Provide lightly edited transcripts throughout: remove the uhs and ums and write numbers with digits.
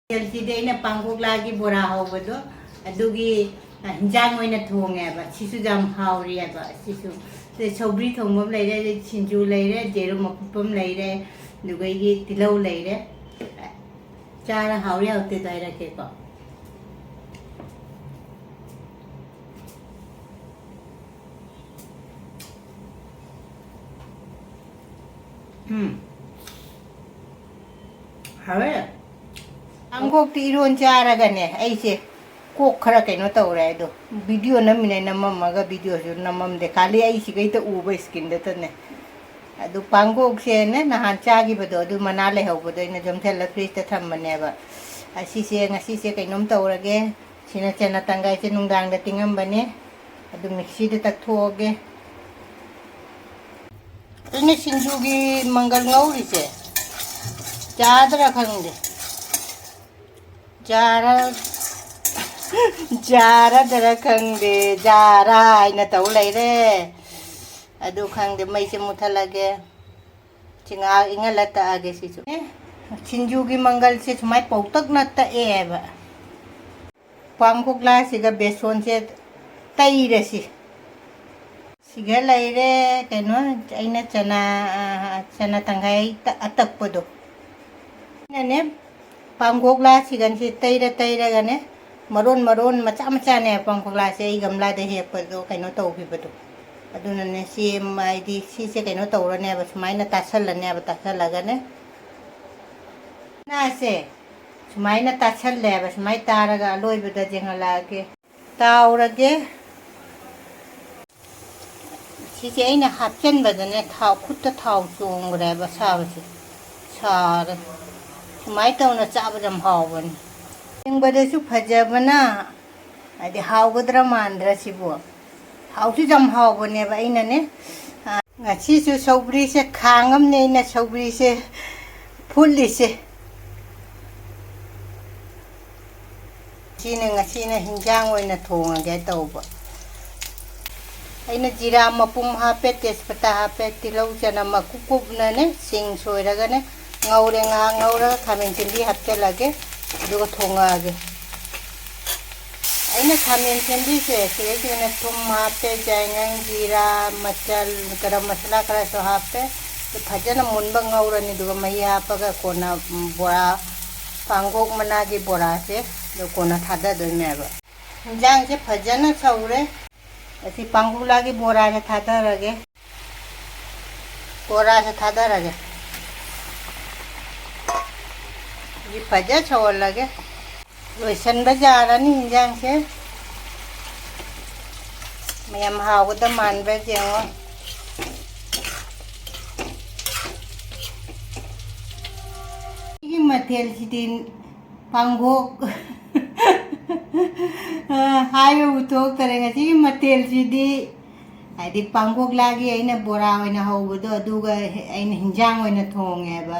ꯁꯤꯗꯤ ꯑꯩꯅ ꯄꯥꯡꯈꯣꯛꯂꯥꯒꯤ ꯕꯣꯔꯥ ꯍꯧꯕꯗꯣ ꯑꯗꯨꯒꯤ ꯍꯤꯟꯖꯥꯡ ꯑꯣꯏꯅ ꯊꯣꯡꯉꯦꯕ ꯁꯤꯁꯨ ꯌꯥꯝ ꯍꯥꯎꯔꯤꯑꯕ ꯁꯤꯁꯨ ꯁꯧꯒ꯭ꯔꯤ ꯊꯣꯡꯕ ꯑꯃ ꯂꯩꯔꯦ ꯁꯤꯡꯖꯨ ꯂꯩꯔꯦ ꯌꯦꯔꯨꯝ ꯑꯐꯨꯠꯄ ꯑꯃ ꯂꯩꯔꯦ ꯑꯗꯨꯒ ꯇꯤꯜꯍꯧ ꯂꯩꯔꯦ ꯆꯥꯔ ꯍꯥꯎꯔꯤ ꯍꯥꯎꯇꯦꯗꯣ ꯍꯥꯏꯔꯛꯀꯦꯀꯣ 하왜 한국도 이런 자라가네 아이제 꼭 खरा कहीं तौर है वीडियो नमीने नमगा वीडियो नमदे खाली आई उब स्किन ने अदु पांगोक से ने नहान चागिबदो मना लेहौबदो इन जमथेल फ्रिज थम्मनेब असीसे कहीं तौरगे सिना चना तंगाई से नुंदांग तिंगम्बने अदु मिक्सी तकथोगे इन सिंजुगी मंगल ngौरिसे चादरा खंगे जारा दरा खंगे जारा इन तौ लेरे अदु खंगे मई से मुथलगे चिंगा इंगल तगे सिसु सिंजुगी मंगल से सुमाय पौतक न तएब पांगोक्ला सिगा बेसन से तैरसी सिगा लेरे कनो अइना चना तंगाई अतकपदो ने पांगोक्ला सिगन से तैरगने मरोन मचा मचाने पांगोक्ला से गमला दे हेपदो कनो तौबिबदो अदुनने माइदी से कनो तौरने सुमाइना तासलने तासलगने नासे सुमाइना तासले सुमाइ तारगा लोइबदा जेंगलागे ताउरगे सिसे अइना हापचनबदने थाव खुद थाव चोंगरेबा साबसे सार सुमाइ तौना चाबदम हावबनी येंबदसु फजबना आदि हावगद्रा मानद्रा सिबो हाउसु जम हावबनेबा अइनाने ngasisu सौग्री से खांगमने इन सौग्री से फुल्लिसे सिना हिंजांग ओइना थोंगे तौबा अइना जीरा मपुम हापे तेजपत्ता हापे तिलौ चनम कुकुबने सिंग सोइरगने ngौरे ngौरा खामेन चिंदी हापचलगे दुगा थोंगागे अइना खामेन चिंदी से सिने थुम हापे जायंग जीरा मचल गरम मसाला खरा सो हापे फजन मुनबा ngौरनी दुगा मही हापगा कोना बोरा पांगोक मनागी बोरा से कोना थादा दोनेबा हिंजांग से फजन सौरे असी पांगोक्लागी बोरा से थादारगे ये फजा छोड़ लगे लोसन बजारानी हिंजांग से मैम हावद मानबे जेंगो ये मथेल सिदिन पांगोक हाय उथोक तरेंगा सी मथेल सिदि आदि पांगोक्लागी अइना बोरा ओइना हौबदो अदुगा अइना हिंजांग ओइना थोंगेबा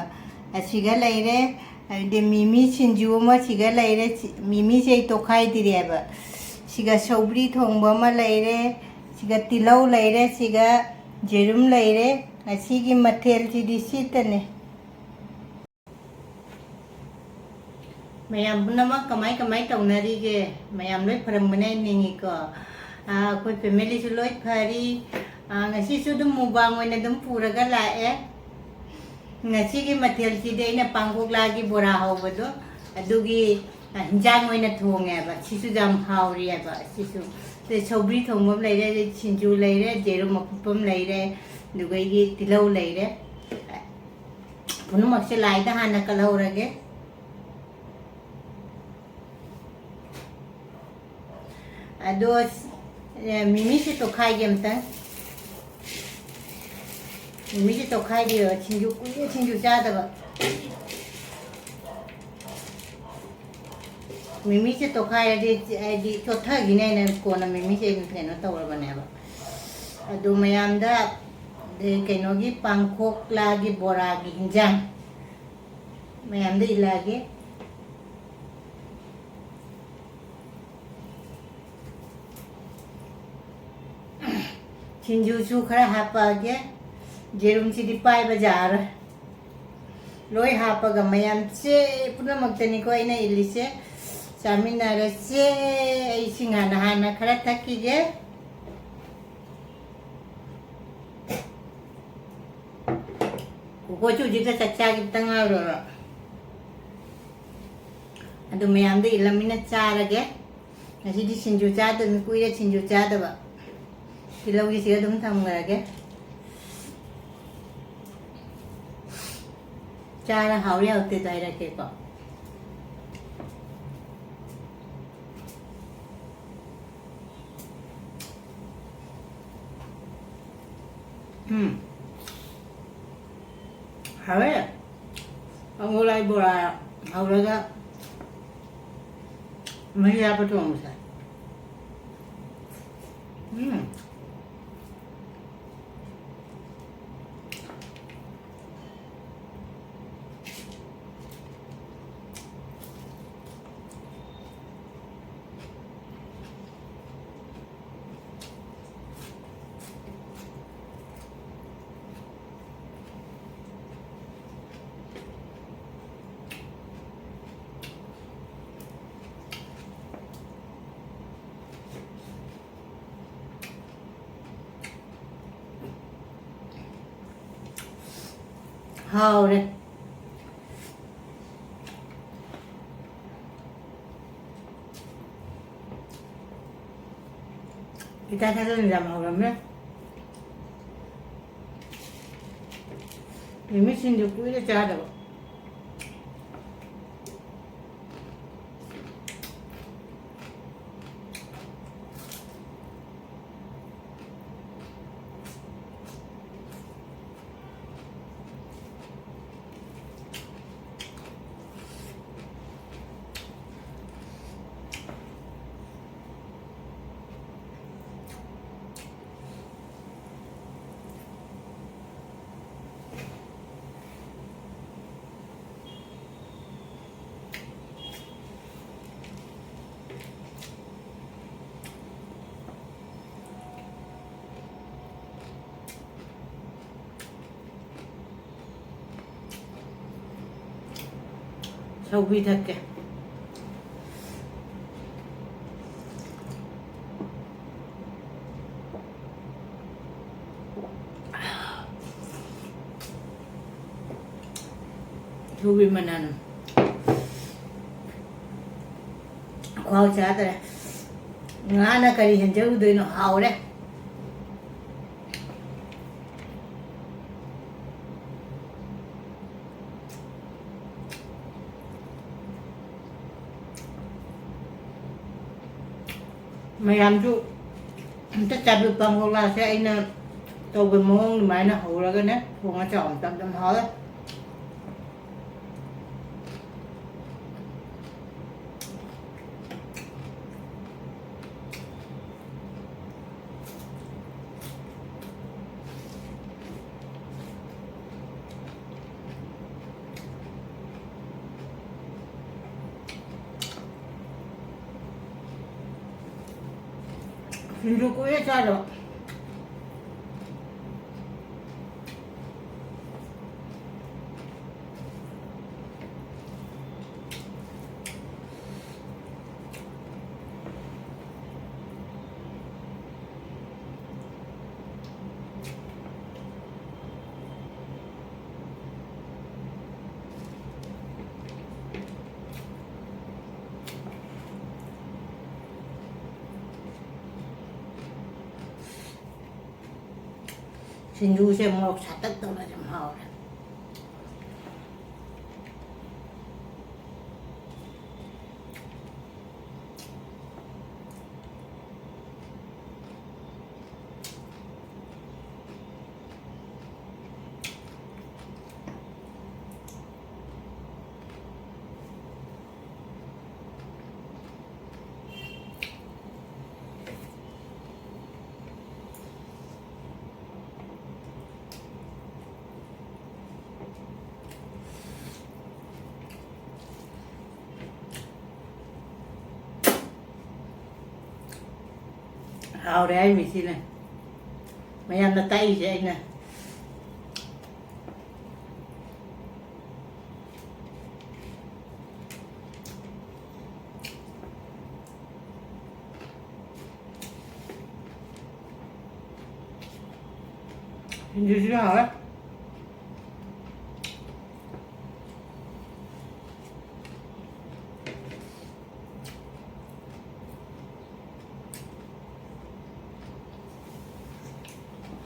असिगा लेरे अदे मिमी सिंजू अमा सिगा लेरे मिमी से तोखाई दिरेबा सिगा सौग्री थोंबा अमा लेरे सिगा तिलौ लेरे सिगा जेरुम लेरे असिगी मथेल सिदि सितने मैम पुनम कमाई तौनरीगे मैम लोई फरमबने निंगिको कोई फैमिली से लोई फरी ngasisu dum mubang oina dum puraga lae ngasigi mathel side ina पांगोक्लागी बोरा हौबदो अदुगी हिंजांग ओइना थोंगेबा सिसु जाम हावरिएबा सिसु सौग्री थोंबम लेरे सिंजू लेरे जेरुम अफुप्पम लेरे दुगैगी तिलौ लेरे पुनुमक्से लाइदा हाना कलहौरगे अदो मिमी से तो खाइगे अमतंग मिमी से तो खाई दियो सिंजू चादबा मिमी से तो खाई दी चोथागिने ने कोना मिमी से केनो तौरबनेबा अदु मयामदा केनोगी पांगोक्लागी बोरागी हिंजांग मयामदा इलागे सिंजूसु खरा हापागे जेरुम सिदि पाई बाजार ꯂꯣꯏ ꯍꯥꯞꯄꯒ ꯃꯌꯥꯝꯁꯦ ꯄꯨꯝꯅꯃꯛꯇꯅꯤꯀꯣ ꯑꯩꯅ ꯏꯜꯂꯤꯁꯦ ꯆꯥꯃꯤꯟꯅꯔꯁꯦ ꯑꯩ ꯏꯁꯤꯡ ꯍꯥꯟꯅ ꯈꯔ ꯊꯛꯈꯤꯒꯦ ꯀꯣꯀꯣꯁꯨ ꯍꯧꯖꯤꯛꯇ ꯆꯥꯛ ꯆꯥꯈꯤꯕꯇ ꯉꯥꯏꯔꯣꯏꯕ ꯑꯗꯨ ꯃꯌꯥꯝꯗ ꯏꯜꯂꯝꯃꯤꯅ ꯆꯥꯔꯒꯦ ꯉꯁꯤꯗꯤ ꯁꯤꯡꯖꯨ ꯆꯥꯗꯕꯅꯤ ꯀꯨꯏꯔꯦ ꯁꯤꯡꯖꯨ ꯆꯥꯗꯕ ꯇꯤꯜꯍꯧꯒꯤꯁꯤꯒ ꯑꯗꯨꯝ ꯊꯝꯈ꯭ꯔꯒꯦ चारा हावड़े होते तो रखे को हावे अंगोलाई बोला हावड़े का मैं यहाँ पर तो मुझे हावड़े kita satu jam haurnya ini sinjuku ini cara सौगी थक के सौगी मनाना खाओ चाहते हैं ना करी हैं जरूर देनो हावड़े ꯃꯌꯥꯝꯁꯨ ꯑꯝꯇ ꯆꯥꯕꯤꯄ ꯍꯧꯂꯥꯁꯦ ꯑꯩꯅ ꯇꯧꯕ ꯃꯑꯣꯡ ꯑꯗꯨꯃꯥꯏꯅ ꯍꯧꯔꯒꯅꯦ ꯊꯣꯡꯉ ꯆꯥꯎ ꯃꯇꯝ ꯍꯥꯎꯋꯦ sinjukunya cara sinju세 mau satak tau na jam haur haur ai mi sila mayam na tai je na 신주시가 hả?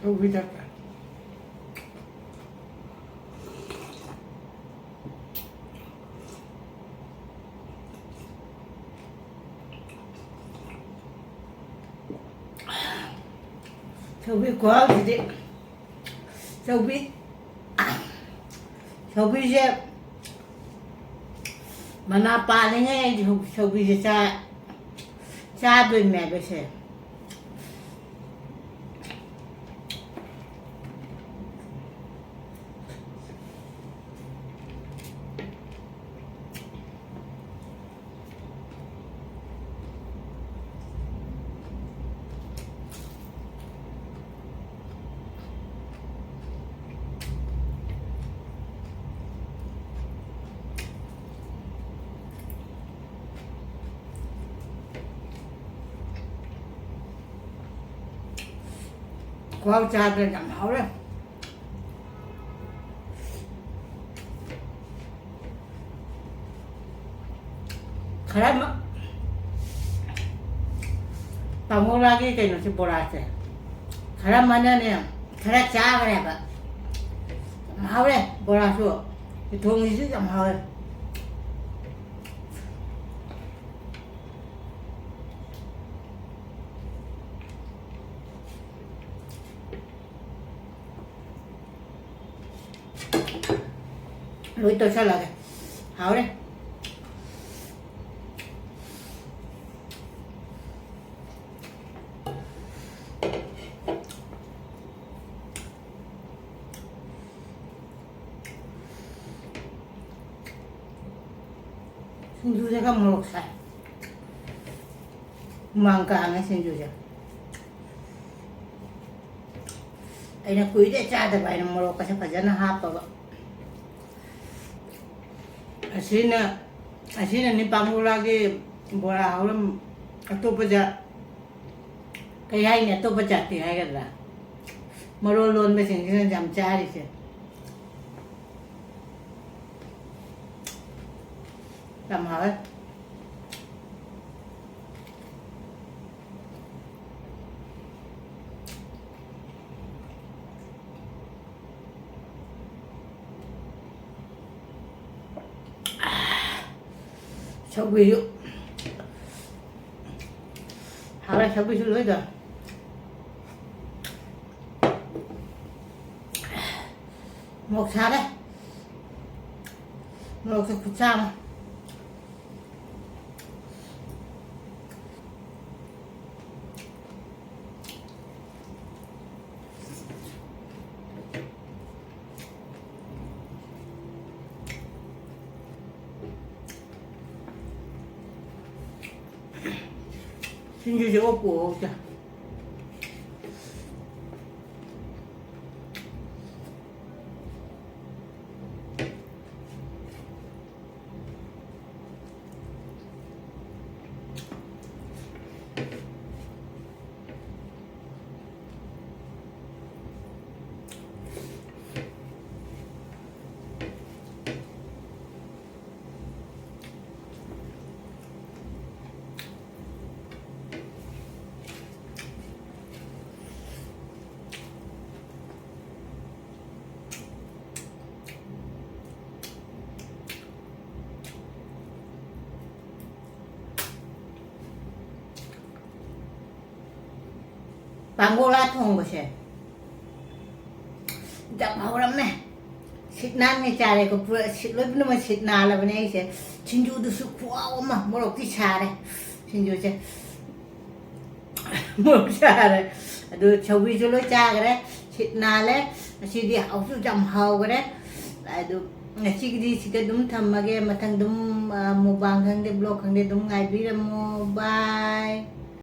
Đâu biết chắc Sao biết quá gì đấy. Sao biết chứ mà na pa nghe sao biết cha đôi mẹ bây giờ qua cha rồi làm hảo đấy. Karena kamu lagi kayak nasi boras ya. Karena mana nih? Karena cah kan ya, mahal deh boras tuh. Hitung itu yang mahal. Lối tôi sao là hảo đấy. 신주제가 먹었어. 망가하네 신주제. Ini kuida cada ba ini molo kasi fazana hapa ba. Asina ni pamu lagi bola haulam atopa ja kaya ini atopa jati hai kada. Molo lon ba sing jam cari se. Làm hỏi sao ví dụ hảo đây sao ví dụ lưới rồi một sao đấy một sao mà 신주시 없고 자 Panggola thong ba siya? Jam hao lắm nè. Xịt nan nghe trà này có vừa xịt lối nó mà xịt nà là bên này sẽ xin du được sự quá mà mua được cái trà này xin du chứ mua trà này được cháu vi cho lối trà cái đấy xịt nà đấy xịt đi học chú jam hao cái đấy lại được ngày đi xịt cái đúng thầm mà cái mà thằng đúng mua bằng thằng đi blog thằng đi đúng ngày bí là mua bye.